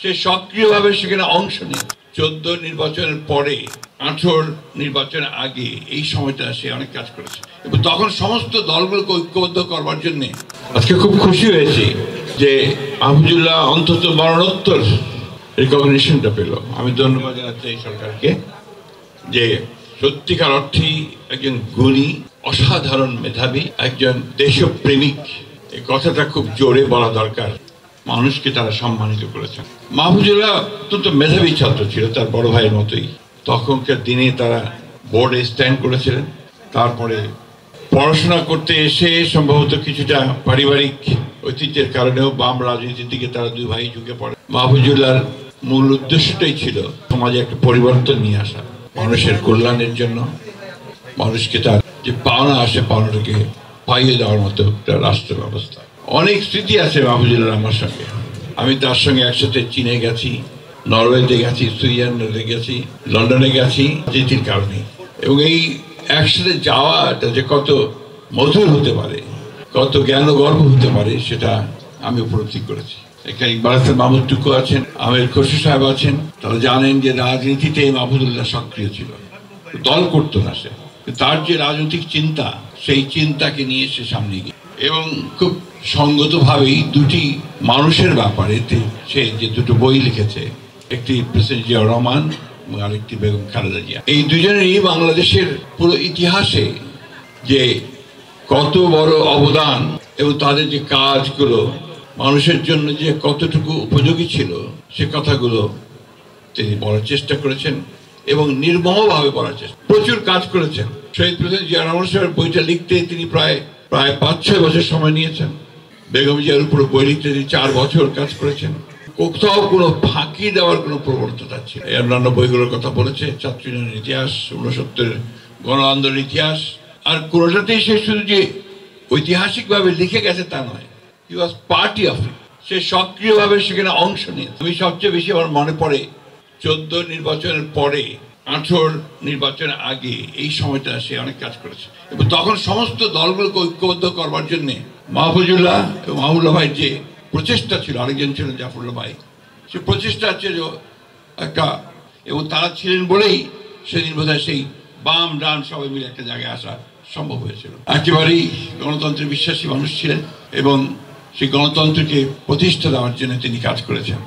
সে সক্রিয়ভাবে সেখানে অংশ নেয়। 14 নির্বাচনের পরে 18 নির্বাচনের আগে এই সময়টা সে অনেক কাজ করেছে এবং তখন সমস্ত দলগুলোকে ঐক্যবদ্ধ করবার জন্য আজকে খুব খুশি হয়েছি যে মাহফুজুল্লাহ অন্তত মরণোত্তর রিকগনিশনটা পেল। আমি ধন্যবাদ জানাচ্ছি এই সরকারকে যে সত্যিকার অর্থেই একজন গুণী, অসাধারণ মেধাবী, একজন দেশপ্রেমিক, এই কথাটা খুব জোরে বলা দরকার। মানুষকে তারা সম্মানিত করেছেন। মাহফুজুল্লাহ অত্যন্ত মেধাবী ছাত্র ছিল, তার বড় ভাইয়ের মতোই। তখনকার দিনে তারা বোর্ডে স্ট্যান্ড করেছিলেন। তারপরে পড়াশোনা করতে এসে সম্ভবত কিছুটা পারিবারিক ঐতিহ্যের কারণেও বাম রাজনীতির দিকে তারা দুই ভাই ঝুঁকে পড়ে। মাহফুজুল্লাহর মূল উদ্দেশ্যটাই ছিল সমাজে একটা পরিবর্তন নিয়ে আসা, মানুষের কল্যাণের জন্য, মানুষকে তার যে পাওনা আসে পাওনাটাকে পাইয়ে দেওয়ার মতো একটা রাষ্ট্র ব্যবস্থা। অনেক স্মৃতি আছে মাহফুজুল্লাহ আমার সঙ্গে। আমি তার সঙ্গে একসাথে চীনে গেছি, নরওয়েতে গেছি, সুইজারল্যান্ডে গেছি, লন্ডনে গেছি রাজনীতির কারণে। এবং এই একসাথে যাওয়াটা যে কত মধুর হতে পারে, কত জ্ঞান গর্ব হতে পারে, সেটা আমি উপলব্ধি করেছি। এখানে ইকবাল হাসান মাহমুদ টুকু আছেন, আমির খসরু সাহেব আছেন। তারা জানেন যে রাজনীতিতে মাহফুজুল্লাহ সক্রিয় ছিল, দল করতো না সে। তার যে রাজনৈতিক চিন্তা, সেই চিন্তাকে নিয়ে সে সামনে গিয়ে এবং খুব সঙ্গতভাবেই দুটি মানুষের ব্যাপারে সে যে দুটো বই লিখেছে, একটি প্রেসিডেন্ট জিয়াউর রহমান এবং আরেকটি বেগম খালেদা জিয়া। এই দুজনেরই বাংলাদেশের পুরো ইতিহাসে যে কত বড় অবদান এবং তাদের যে কাজগুলো মানুষের জন্য যে কতটুকু উপযোগী ছিল, সে কথাগুলো তিনি বলার চেষ্টা করেছেন এবং নির্মমভাবে বলার চেষ্টা, প্রচুর কাজ করেছেন। শহীদ প্রেসিডেন্ট জিয়া রহমান সাহেবের বইটা লিখতে তিনি প্রায় 5-6 বছর সময় নিয়েছেন। বেগম জিয়ার উপর বই লিখতে তিনি 4 বছর কাজ করেছেন। কোথাও কোনো ফাঁকি দেওয়ার কোনো প্রবণতা ছিল। এই অন্যান্য বইগুলোর কথা বলেছে, ছাত্র ইউনিয়নের ইতিহাস, 69 গণ আন্দোলনের ইতিহাস, আর কোনোটাতেই সে শুধু যে ঐতিহাসিকভাবে লিখে গেছে তা নয়, হি ওয়াজ পার্টি অফ ইট। সে সক্রিয়ভাবে সেখানে অংশ নিয়ে। আমি সবচেয়ে বেশি আমার মনে পড়ে 14 নির্বাচনের পরে 18 নির্বাচনের আগে এই সময়টা সে অনেক কাজ করেছে এবং তখন সমস্ত দলগুলোকে ঐক্যবদ্ধ করবার জন্য মাহফুজুল্লাহ এবং মাহবুবুল্লাহ ভাইয়ের যে প্রচেষ্টা ছিল, আরেকজন ছিলেন জাফরুল্লাহ ভাই, সে প্রচেষ্টা ছিল একটা, এবং তারা ছিলেন বলেই সেদিন বোধহয় সেই বাম ডান সবাই মিলে একটা জায়গায় আসা সম্ভব হয়েছিল। একেবারেই গণতন্ত্রে বিশ্বাসী মানুষ ছিলেন এবং সেই গণতন্ত্রকে প্রতিষ্ঠা দেওয়ার জন্য তিনি কাজ করেছেন।